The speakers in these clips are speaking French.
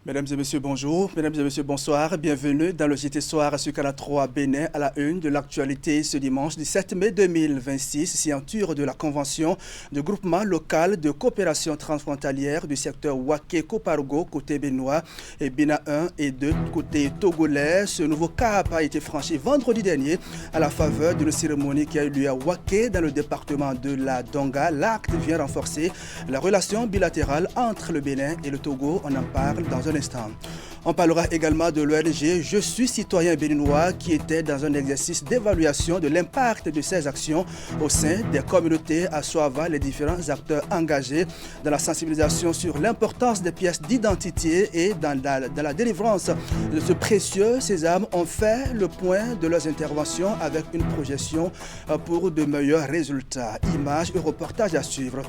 Mesdames et messieurs, bonjour. Mesdames et messieurs, bonsoir. Bienvenue dans le JT Soir sur Canal 3 Bénin à la une de l'actualité ce dimanche 17 mai 2026, signature de la convention de groupement local de coopération transfrontalière du secteur Waké-Koparogo côté béninois et Bina 1 et 2 côté togolais. Ce nouveau cap a été franchi vendredi dernier à la faveur d'une cérémonie qui a eu lieu à Waké dans le département de la Donga. L'acte vient renforcer la relation bilatérale entre le Bénin et le Togo. On en parle dans un instant. On parlera également de l'ONG Je suis citoyen béninois qui était dans un exercice d'évaluation de l'impact de ses actions au sein des communautés à savoir les différents acteurs engagés dans la sensibilisation sur l'importance des pièces d'identité et dans la délivrance de ce précieux sésame. On fait le point de leurs interventions avec une projection pour de meilleurs résultats. Images et reportages à suivre.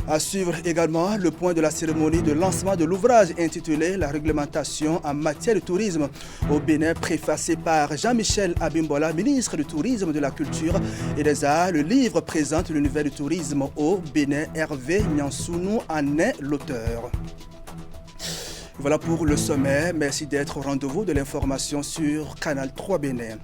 À suivre également le point de la cérémonie de lancement de l'ouvrage intitulé La réglementation en matière de tourisme au Bénin, préfacé par Jean-Michel Abimbola, ministre du Tourisme, de la Culture et des Arts. Le livre présente l'univers du tourisme au Bénin. Hervé Nyansounou en est l'auteur. Voilà pour le sommet. Merci d'être au rendez-vous de l'information sur Canal 3 Bénin.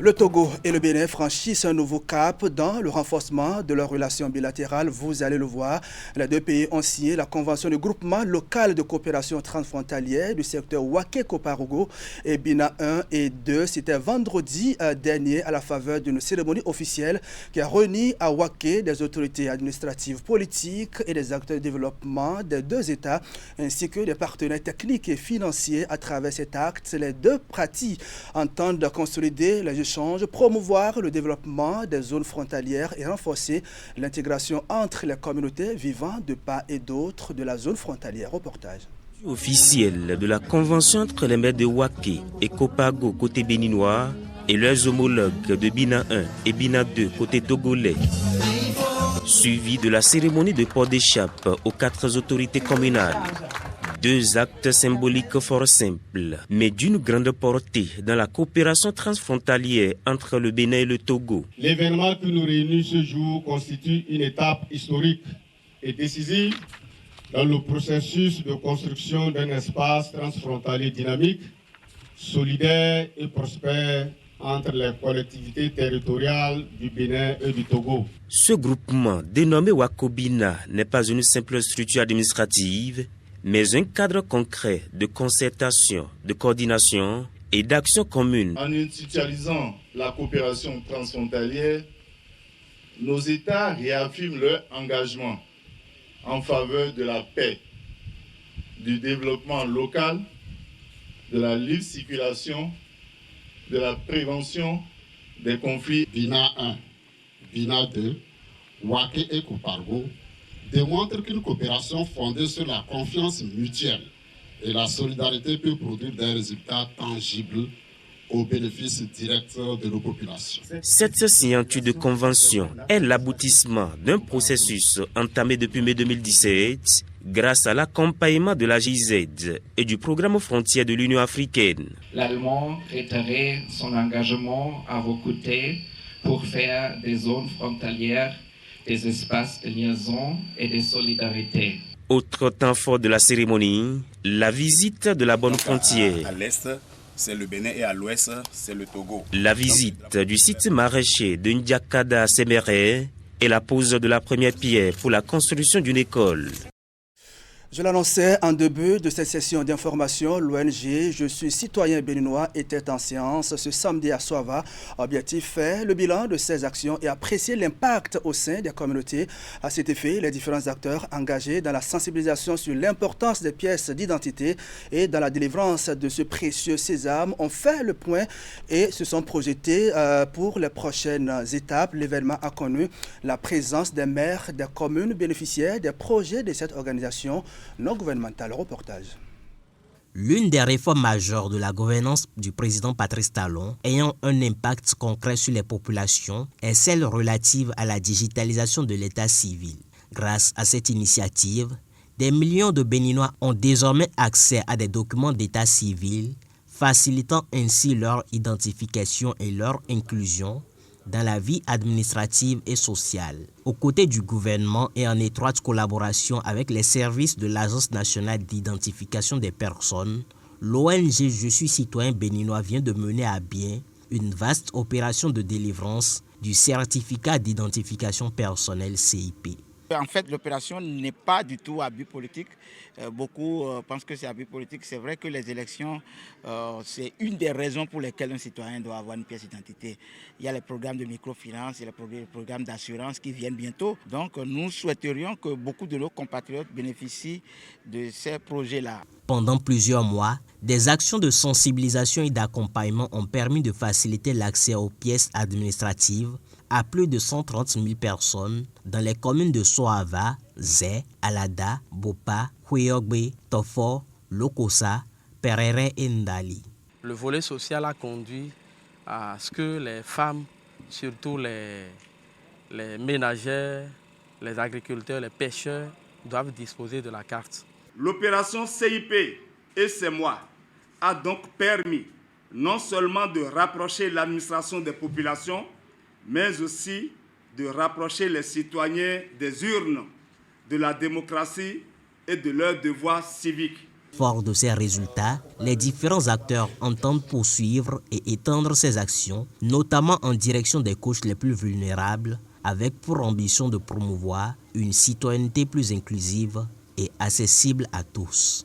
Le Togo et le Bénin franchissent un nouveau cap dans le renforcement de leurs relations bilatérales. Vous allez le voir, les deux pays ont signé la convention du groupement local de coopération transfrontalière du secteur Waké-Koparogo et Bina 1 et 2. C'était vendredi dernier à la faveur d'une cérémonie officielle qui a réuni à Waké des autorités administratives, politiques et des acteurs de développement des deux États ainsi que des partenaires techniques et financiers. À travers cet acte, les deux parties entendent consolider les échanges, promouvoir le développement des zones frontalières et renforcer l'intégration entre les communautés vivant de part et d'autre de la zone frontalière. Reportage. Officiel de la convention entre les maires de Waké et Kopago côté béninois et leurs homologues de Bina 1 et Bina 2 côté togolais. Suivi de la cérémonie de port d'échappe aux 4 autorités communales. Deux actes symboliques fort simples, mais d'une grande portée dans la coopération transfrontalière entre le Bénin et le Togo. L'événement qui nous réunit ce jour constitue une étape historique et décisive dans le processus de construction d'un espace transfrontalier dynamique, solidaire et prospère entre les collectivités territoriales du Bénin et du Togo. Ce groupement, dénommé Wakobina, n'est pas une simple structure administrative, mais un cadre concret de concertation, de coordination et d'action commune. En institutionnalisant la coopération transfrontalière, nos États réaffirment leur engagement en faveur de la paix, du développement local, de la libre circulation, de la prévention des conflits. Bina 1, Bina 2, Waké et Koparogo démontre qu'une coopération fondée sur la confiance mutuelle et la solidarité peut produire des résultats tangibles au bénéfice direct de nos populations. Cette signature de convention est l'aboutissement d'un processus entamé depuis mai 2017 grâce à l'accompagnement de la GIZ et du programme frontière de l'Union africaine. L'Allemand réitère son engagement à vos côtés pour faire des zones frontalières des espaces de liaison et de solidarité. Autre temps fort de la cérémonie, la visite de la bonne frontière. À l'est, c'est le Bénin et à l'ouest, c'est le Togo. La visite du site maraîcher de Ndiakada à Séméré et la pose de la première pierre pour la construction d'une école. Je l'annonçais en début de cette session d'information, l'ONG Je suis citoyen béninois était en séance ce samedi à Soava. Objectif fait le bilan de ses actions et apprécier l'impact au sein des communautés. À cet effet, les différents acteurs engagés dans la sensibilisation sur l'importance des pièces d'identité et dans la délivrance de ce précieux sésame ont fait le point et se sont projetés pour les prochaines étapes. L'événement a connu la présence des maires des communes bénéficiaires des projets de cette organisation non gouvernemental. Reportage. L'une des réformes majeures de la gouvernance du président Patrice Talon ayant un impact concret sur les populations est celle relative à la digitalisation de l'état civil. Grâce à cette initiative, des millions de Béninois ont désormais accès à des documents d'état civil, facilitant ainsi leur identification et leur inclusion dans la vie administrative et sociale. Aux côtés du gouvernement et en étroite collaboration avec les services de l'Agence nationale d'identification des personnes, l'ONG Je suis citoyen béninois vient de mener à bien une vaste opération de délivrance du certificat d'identification personnelle CIP. En fait, l'opération n'est pas du tout à but politique. Beaucoup pensent que c'est à but politique. C'est vrai que les élections, c'est une des raisons pour lesquelles un citoyen doit avoir une pièce d'identité. Il y a les programmes de microfinance, il y a les programmes d'assurance qui viennent bientôt. Donc nous souhaiterions que beaucoup de nos compatriotes bénéficient de ces projets-là. Pendant plusieurs mois, des actions de sensibilisation et d'accompagnement ont permis de faciliter l'accès aux pièces administratives à plus de 130 000 personnes dans les communes de Soava, Zé, Alada, Bopa, Hueyogbe, Tofo, Lokosa, Perere et Ndali. Le volet social a conduit à ce que les femmes, surtout les ménagères, les agriculteurs, les pêcheurs, doivent disposer de la carte. L'opération CIP et C'est moi a donc permis non seulement de rapprocher l'administration des populations, mais aussi de rapprocher les citoyens des urnes, de la démocratie et de leurs devoirs civiques. Fort de ces résultats, les différents acteurs entendent poursuivre et étendre ces actions, notamment en direction des couches les plus vulnérables, avec pour ambition de promouvoir une citoyenneté plus inclusive et accessible à tous.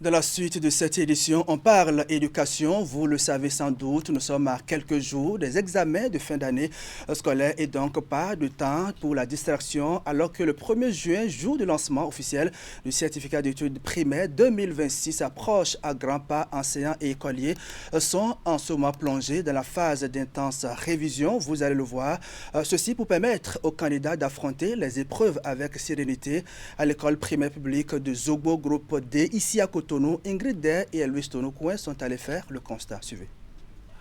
Dans la suite de cette édition, on parle éducation. Vous le savez sans doute, nous sommes à quelques jours des examens de fin d'année scolaire et donc pas de temps pour la distraction alors que le 1er juin, jour de lancement officiel du certificat d'études primaires 2026 approche à grands pas. Enseignants et écoliers sont en ce moment plongés dans la phase d'intense révision. Vous allez le voir. Ceci pour permettre aux candidats d'affronter les épreuves avec sérénité à l'école primaire publique de Zogbo, groupe D, ici à Cotonou. Ingrid Der et Louis Tonokouin sont allés faire le constat. Suivez.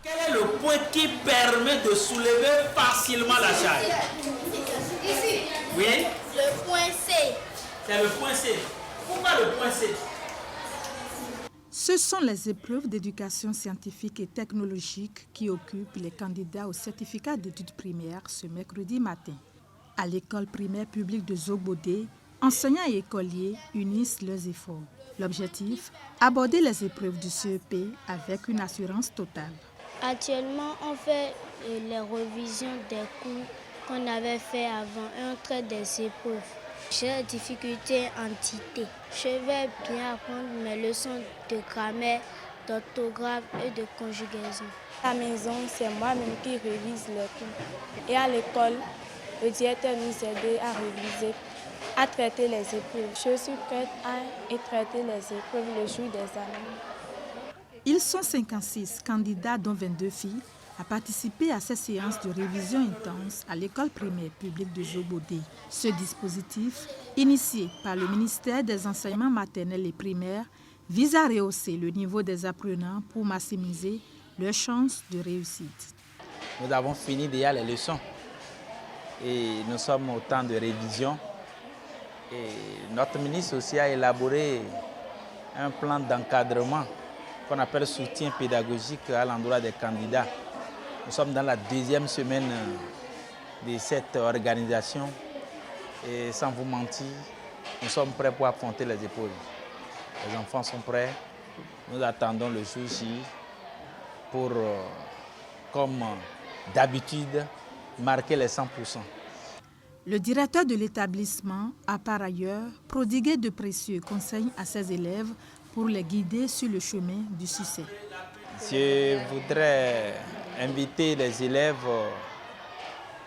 Quel est le point qui permet de soulever facilement la charge? Ici. Oui. Le point C. C'est le point C. Pourquoi le point C? Ce sont les épreuves d'éducation scientifique et technologique qui occupent les candidats au certificat d'études primaires ce mercredi matin. À l'école primaire publique de Zogbodé, enseignants et écoliers unissent leurs efforts. L'objectif, aborder les épreuves du CEP avec une assurance totale. Actuellement, on fait les révisions des cours qu'on avait fait avant et on traite des épreuves. J'ai des difficultés en entité. Je vais bien apprendre mes leçons de grammaire, d'orthographe et de conjugaison. À la maison, c'est moi-même qui révise les cours. Et à l'école, le directeur nous aide à réviser, à traiter les épreuves. Je suis prête à traiter les épreuves le jour des examens. Ils sont 56 candidats, dont 22 filles, à participer à ces séances de révision intense à l'école primaire publique de Zogbodé. Ce dispositif, initié par le ministère des Enseignements maternels et primaires, vise à rehausser le niveau des apprenants pour maximiser leurs chances de réussite. Nous avons fini déjà les leçons et nous sommes au temps de révision. Et notre ministre aussi a élaboré un plan d'encadrement qu'on appelle soutien pédagogique à l'endroit des candidats. Nous sommes dans la 2e semaine de cette organisation et sans vous mentir, nous sommes prêts pour affronter les épreuves. Les enfants sont prêts, nous attendons le jour J pour, comme d'habitude, marquer les 100%. Le directeur de l'établissement a par ailleurs prodigué de précieux conseils à ses élèves pour les guider sur le chemin du succès. Je voudrais inviter les élèves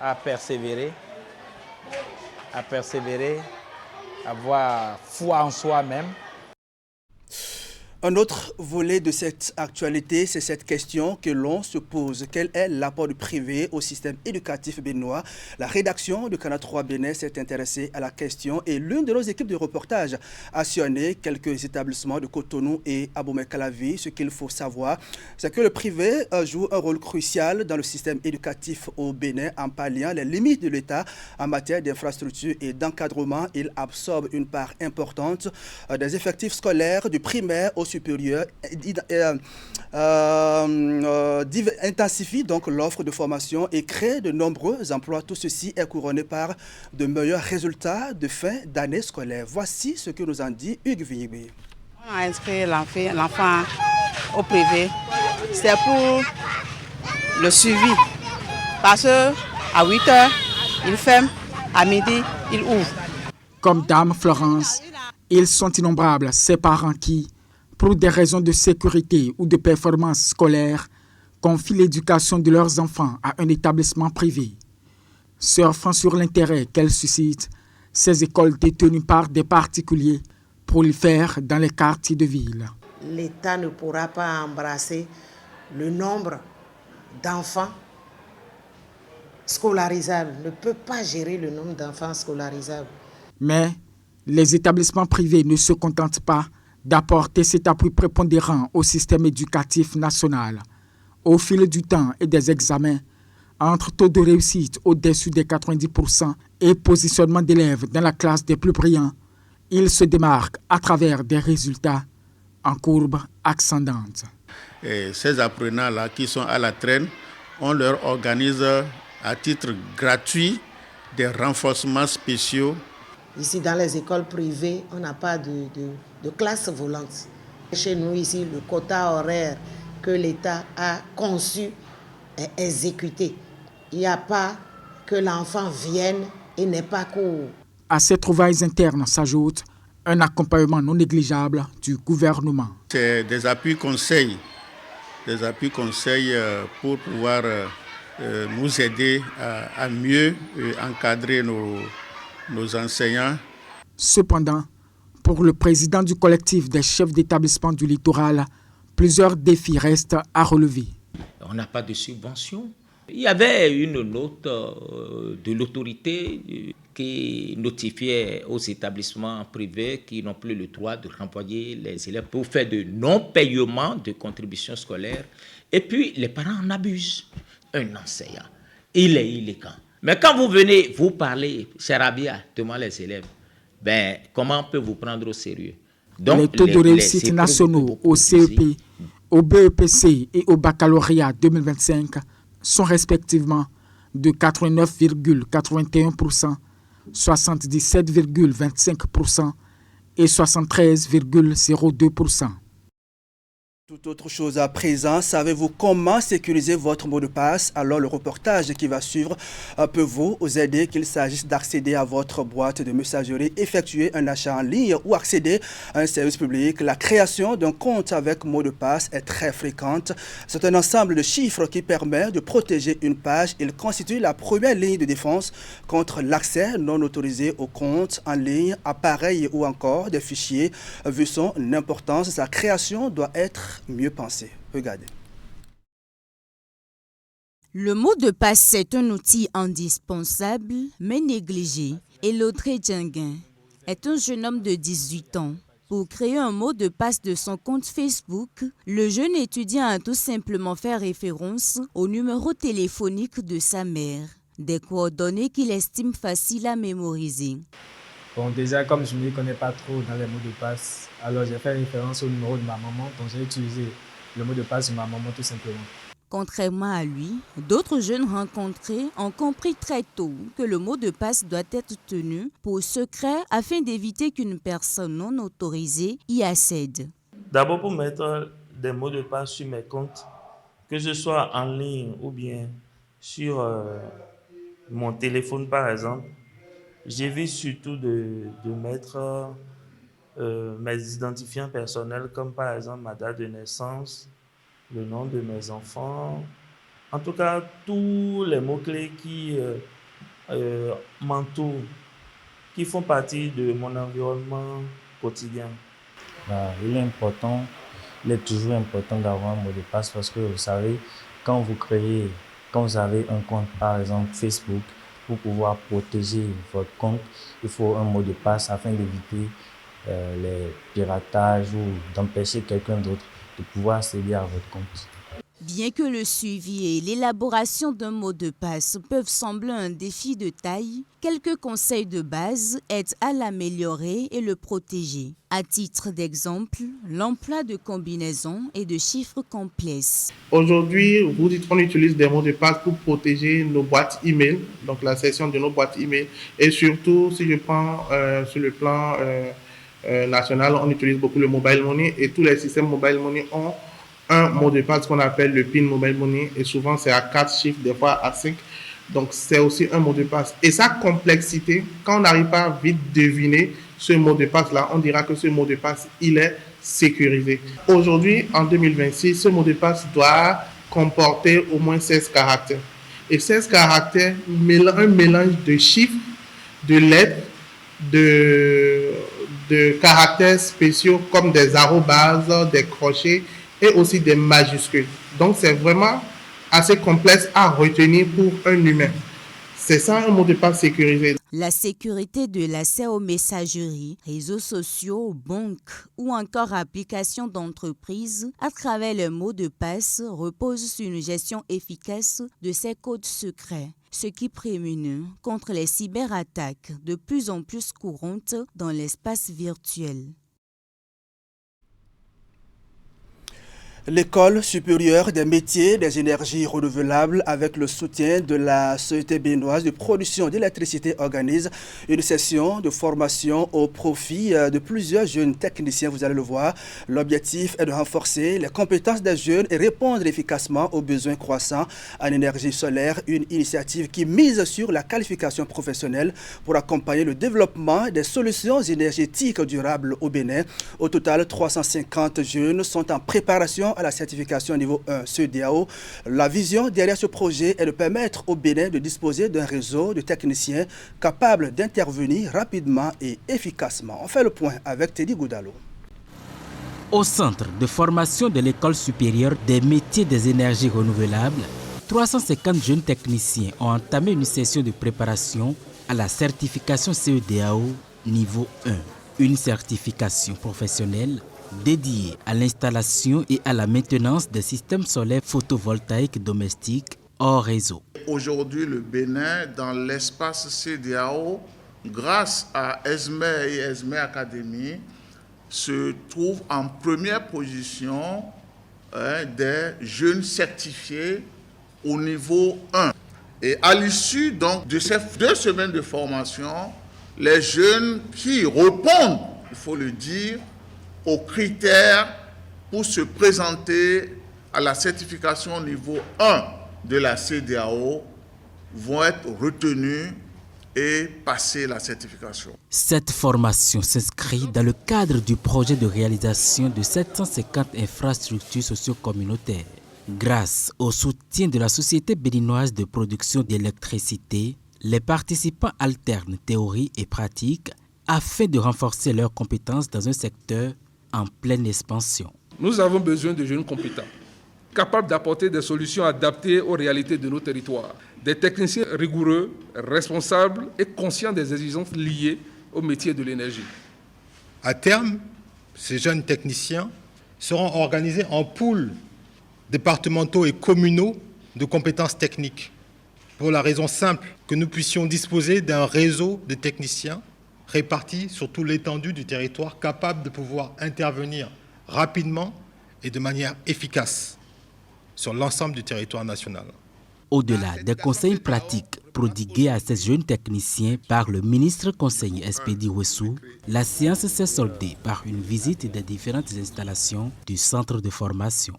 à persévérer, avoir foi en soi-même. Un autre volet de cette actualité, c'est cette question que l'on se pose. Quel est l'apport du privé au système éducatif béninois? La rédaction de Canal 3 Bénin s'est intéressée à la question et l'une de nos équipes de reportage a sillonné quelques établissements de Cotonou et Abomey-Calavi. Ce qu'il faut savoir, c'est que le privé joue un rôle crucial dans le système éducatif au Bénin en palliant les limites de l'État en matière d'infrastructure et d'encadrement. Il absorbe une part importante des effectifs scolaires du primaire au supérieur intensifie donc l'offre de formation et crée de nombreux emplois. Tout ceci est couronné par de meilleurs résultats de fin d'année scolaire. Voici ce que nous en dit Hugues Vigny. On a inscrit l'enfant au privé. C'est pour le suivi. Parce qu'à 8h, il ferme, à midi, il ouvre. Comme Dame Florence, ils sont innombrables, ces parents qui, pour des raisons de sécurité ou de performance scolaire, confient l'éducation de leurs enfants à un établissement privé. Surfant sur l'intérêt qu'elles suscitent, ces écoles détenues par des particuliers prolifèrent dans les quartiers de ville. L'État ne pourra pas embrasser le nombre d'enfants scolarisables, ne peut pas gérer le nombre d'enfants scolarisables. Mais les établissements privés ne se contentent pas d'apporter cet appui prépondérant au système éducatif national. Au fil du temps et des examens, entre taux de réussite au-dessus des 90% et positionnement d'élèves dans la classe des plus brillants, ils se démarquent à travers des résultats en courbe ascendante. Et ces apprenants-là qui sont à la traîne, on leur organise à titre gratuit des renforcements spéciaux. Ici, dans les écoles privées, on n'a pas de classe volante. Chez nous, ici, le quota horaire que l'État a conçu est exécuté. Il n'y a pas que l'enfant vienne et n'ait pas cours. À ces trouvailles internes s'ajoute un accompagnement non négligeable du gouvernement. C'est des appuis conseils pour pouvoir nous aider à mieux encadrer nos enseignants. Cependant, pour le président du collectif des chefs d'établissement du littoral, plusieurs défis restent à relever. On n'a pas de subvention. Il y avait une note de l'autorité qui notifiait aux établissements privés qui n'ont plus le droit de renvoyer les élèves pour faire de non-paiement de contributions scolaires. Et puis, les parents en abusent. Un enseignant, il est illégal. Mais quand vous venez, vous parlez, charabia, devant les élèves, comment on peut vous prendre au sérieux? Donc, les taux de réussite nationaux au CEP, au BEPC et au baccalauréat 2025 sont respectivement de 89,81%, 77,25% et 73,02%. Toute autre chose à présent, savez-vous comment sécuriser votre mot de passe? Alors le reportage qui va suivre peut vous aider, qu'il s'agisse d'accéder à votre boîte de messagerie, effectuer un achat en ligne ou accéder à un service public. La création d'un compte avec mot de passe est très fréquente. C'est un ensemble de chiffres qui permet de protéger une page. Il constitue la première ligne de défense contre l'accès non autorisé aux comptes en ligne, appareils ou encore des fichiers. Vu son importance, sa création doit être mieux pensé. Regardez. Le mot de passe est un outil indispensable mais négligé. Elodré Djenguin est un jeune homme de 18 ans. Pour créer un mot de passe de son compte Facebook, le jeune étudiant a tout simplement fait référence au numéro téléphonique de sa mère, des coordonnées qu'il estime faciles à mémoriser. Bon, déjà, comme je ne me connais pas trop dans les mots de passe, alors j'ai fait référence au numéro de ma maman, donc j'ai utilisé le mot de passe de ma maman tout simplement. Contrairement à lui, d'autres jeunes rencontrés ont compris très tôt que le mot de passe doit être tenu pour secret afin d'éviter qu'une personne non autorisée y accède. D'abord pour mettre des mots de passe sur mes comptes, que ce soit en ligne ou bien sur mon téléphone par exemple, j'évite surtout de mettre mes identifiants personnels comme par exemple ma date de naissance, le nom de mes enfants, en tout cas tous les mots-clés qui m'entourent, qui font partie de mon environnement quotidien. Il est toujours important d'avoir un mot de passe parce que vous savez, quand vous avez un compte par exemple Facebook, pour pouvoir protéger votre compte, il faut un mot de passe afin d'éviter les piratages ou d'empêcher quelqu'un d'autre de pouvoir accéder à votre compte. Bien que le suivi et l'élaboration d'un mot de passe peuvent sembler un défi de taille, quelques conseils de base aident à l'améliorer et le protéger. À titre d'exemple, l'emploi de combinaisons et de chiffres complexes. Aujourd'hui, vous dites qu'on utilise des mots de passe pour protéger nos boîtes email, donc la section de nos boîtes email. Et surtout, si je prends sur le plan national, on utilise beaucoup le mobile money et tous les systèmes mobile money ont un mot de passe qu'on appelle le PIN mobile money et souvent c'est à 4 chiffres, des fois à 5. Donc c'est aussi un mot de passe. Et sa complexité, quand on n'arrive pas à vite deviner ce mot de passe là, on dira que ce mot de passe, il est sécurisé. Aujourd'hui, en 2026, ce mot de passe doit comporter au moins 16 caractères. Et 16 caractères, un mélange de chiffres, de lettres, de caractères spéciaux comme des arrobases, des crochets, et aussi des majuscules. Donc, c'est vraiment assez complexe à retenir pour un humain. C'est ça un mot de passe sécurisé. La sécurité de l'accès aux messageries, réseaux sociaux, banques ou encore applications d'entreprise à travers le mot de passe repose sur une gestion efficace de ces codes secrets, ce qui prémunit contre les cyberattaques de plus en plus courantes dans l'espace virtuel. L'école supérieure des métiers des énergies renouvelables, avec le soutien de la Société béninoise de production d'électricité, organise une session de formation au profit de plusieurs jeunes techniciens. Vous allez le voir. L'objectif est de renforcer les compétences des jeunes et répondre efficacement aux besoins croissants en énergie solaire. Une initiative qui mise sur la qualification professionnelle pour accompagner le développement des solutions énergétiques durables au Bénin. Au total, 350 jeunes sont en préparation à la certification niveau 1 CEDEAO. La vision derrière ce projet est de permettre au Bénin de disposer d'un réseau de techniciens capables d'intervenir rapidement et efficacement. On fait le point avec Teddy Goudalo. Au centre de formation de l'École supérieure des métiers des énergies renouvelables, 350 jeunes techniciens ont entamé une session de préparation à la certification CEDEAO niveau 1, une certification professionnelle dédié à l'installation et à la maintenance des systèmes solaires photovoltaïques domestiques hors réseau. Aujourd'hui, le Bénin, dans l'espace CEDEAO, grâce à ESME et ESME Academy, se trouve en première position des jeunes certifiés au niveau 1. Et à l'issue donc de ces 2 semaines de formation, les jeunes qui répondent, il faut le dire, aux critères pour se présenter à la certification niveau 1 de la CEDEAO vont être retenus et passer la certification. Cette formation s'inscrit dans le cadre du projet de réalisation de 750 infrastructures socio-communautaires. Grâce au soutien de la Société béninoise de production d'électricité, les participants alternent théorie et pratique afin de renforcer leurs compétences dans un secteur en pleine expansion. Nous avons besoin de jeunes compétents, capables d'apporter des solutions adaptées aux réalités de nos territoires. Des techniciens rigoureux, responsables et conscients des exigences liées au métier de l'énergie. À terme, ces jeunes techniciens seront organisés en pools départementaux et communaux de compétences techniques, pour la raison simple que nous puissions disposer d'un réseau de techniciens répartis sur toute l'étendue du territoire, capables de pouvoir intervenir rapidement et de manière efficace sur l'ensemble du territoire national. Au-delà des conseils pratiques prodigués à ces jeunes techniciens par le ministre conseiller Espedi Wessou, la séance s'est soldée par une visite des différentes installations du centre de formation.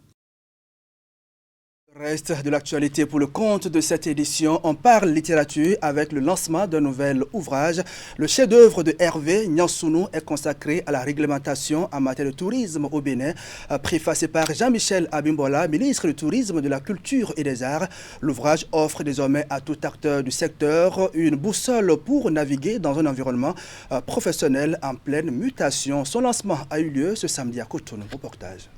Reste de l'actualité pour le compte de cette édition. On parle littérature avec le lancement d'un nouvel ouvrage. Le chef-d'œuvre de Hervé Nyansounou est consacré à la réglementation en matière de tourisme au Bénin. Préfacé par Jean-Michel Abimbola, ministre du Tourisme, de la Culture et des Arts, l'ouvrage offre désormais à tout acteur du secteur une boussole pour naviguer dans un environnement professionnel en pleine mutation. Son lancement a eu lieu ce samedi à Cotonou. Reportage.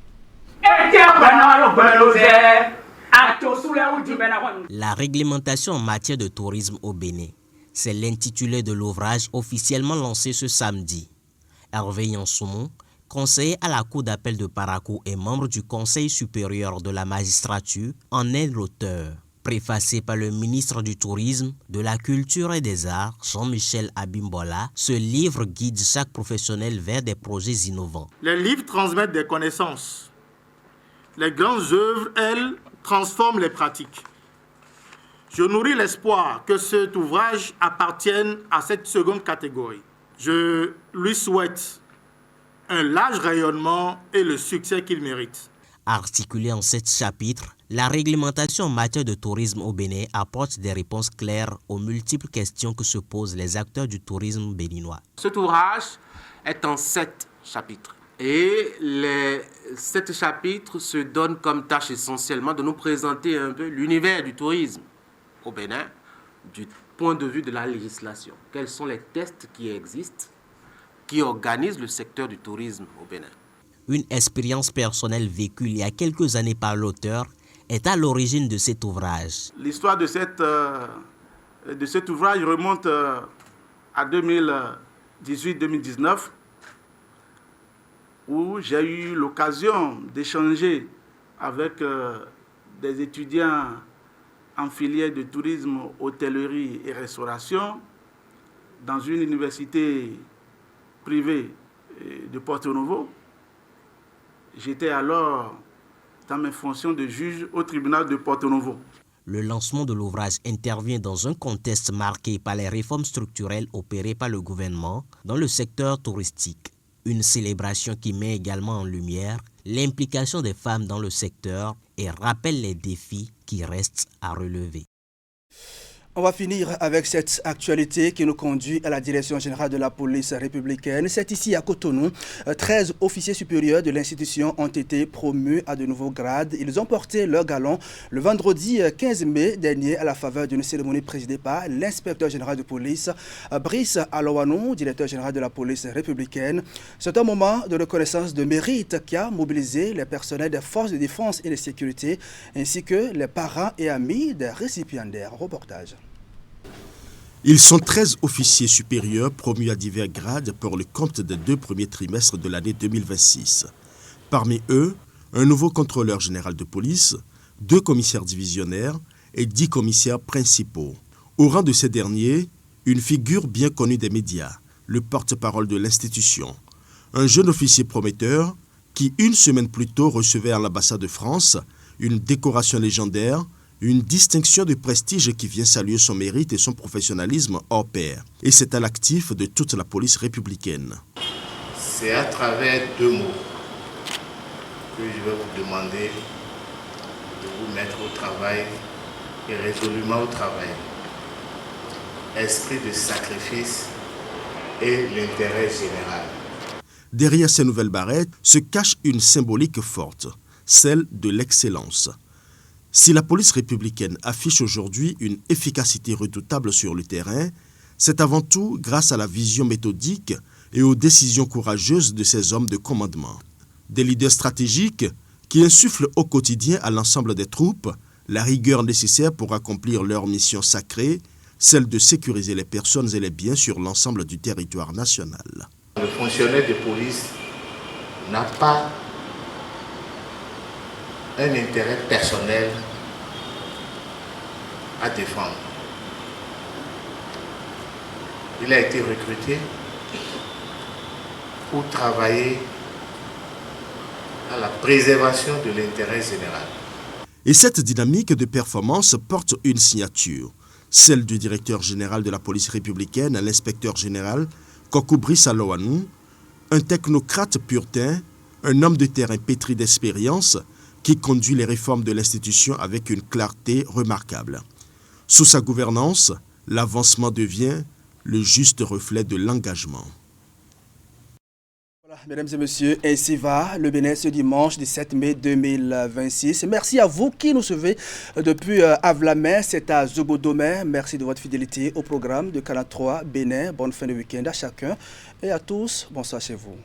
La réglementation en matière de tourisme au Bénin, c'est l'intitulé de l'ouvrage officiellement lancé ce samedi. Hervé Nyansounou, conseiller à la Cour d'appel de Parakou et membre du Conseil supérieur de la magistrature, en est l'auteur. Préfacé par le ministre du Tourisme, de la Culture et des Arts, Jean-Michel Abimbola, ce livre guide chaque professionnel vers des projets innovants. Les livres transmettent des connaissances. Les grandes œuvres, elles, transforment les pratiques. Je nourris l'espoir que cet ouvrage appartienne à cette seconde catégorie. Je lui souhaite un large rayonnement et le succès qu'il mérite. Articulé en 7 chapitres, la réglementation en matière de tourisme au Bénin apporte des réponses claires aux multiples questions que se posent les acteurs du tourisme béninois. Cet ouvrage est en 7 chapitres. Et les 7 chapitres se donnent comme tâche essentiellement de nous présenter un peu l'univers du tourisme au Bénin du point de vue de la législation. Quels sont les tests qui existent, qui organisent le secteur du tourisme au Bénin? Une expérience personnelle vécue il y a quelques années par l'auteur est à l'origine de cet ouvrage. L'histoire de cet ouvrage remonte à 2018-2019 où j'ai eu l'occasion d'échanger avec des étudiants en filière de tourisme, hôtellerie et restauration dans une université privée de Porto Novo. J'étais alors dans mes fonctions de juge au tribunal de Porto Novo. Le lancement de l'ouvrage intervient dans un contexte marqué par les réformes structurelles opérées par le gouvernement dans le secteur touristique. Une célébration qui met également en lumière l'implication des femmes dans le secteur et rappelle les défis qui restent à relever. On va finir avec cette actualité qui nous conduit à la Direction générale de la police républicaine. C'est ici à Cotonou. 13 officiers supérieurs de l'institution ont été promus à de nouveaux grades. Ils ont porté leur galon le vendredi 15 mai dernier à la faveur d'une cérémonie présidée par l'inspecteur général de police, Brice Alowanou, directeur général de la police républicaine. C'est un moment de reconnaissance de mérite qui a mobilisé les personnels des forces de défense et de sécurité ainsi que les parents et amis des récipiendaires. Reportage. Ils sont 13 officiers supérieurs promus à divers grades pour le compte des 2 premiers trimestres de l'année 2026. Parmi eux, un nouveau contrôleur général de police, 2 commissaires divisionnaires et 10 commissaires principaux. Au rang de ces derniers, une figure bien connue des médias, le porte-parole de l'institution, un jeune officier prometteur qui, une semaine plus tôt, recevait à l'ambassade de France une décoration légendaire, une distinction de prestige qui vient saluer son mérite et son professionnalisme hors pair. Et c'est à l'actif de toute la police républicaine. C'est à travers 2 mots que je vais vous demander de vous mettre au travail et résolument au travail. Esprit de sacrifice et l'intérêt général. Derrière ces nouvelles barrettes se cache une symbolique forte, celle de l'excellence. Si la police républicaine affiche aujourd'hui une efficacité redoutable sur le terrain, c'est avant tout grâce à la vision méthodique et aux décisions courageuses de ces hommes de commandement. Des leaders stratégiques qui insufflent au quotidien à l'ensemble des troupes la rigueur nécessaire pour accomplir leur mission sacrée, celle de sécuriser les personnes et les biens sur l'ensemble du territoire national. Le fonctionnaire de police n'a pas un intérêt personnel à défendre. Il a été recruté pour travailler à la préservation de l'intérêt général. Et cette dynamique de performance porte une signature, celle du directeur général de la police républicaine à l'inspecteur général Kokou Brice Alowanou, un technocrate purtain, un homme de terrain pétri d'expérience qui conduit les réformes de l'institution avec une clarté remarquable. Sous sa gouvernance, l'avancement devient le juste reflet de l'engagement. Voilà, mesdames et messieurs, ainsi va le Bénin ce dimanche 17 mai 2026. Merci à vous qui nous suivez depuis Avlamé, c'est à Zobodomé. Merci de votre fidélité au programme de Canal 3 Bénin. Bonne fin de week-end à chacun et à tous. Bonsoir chez vous.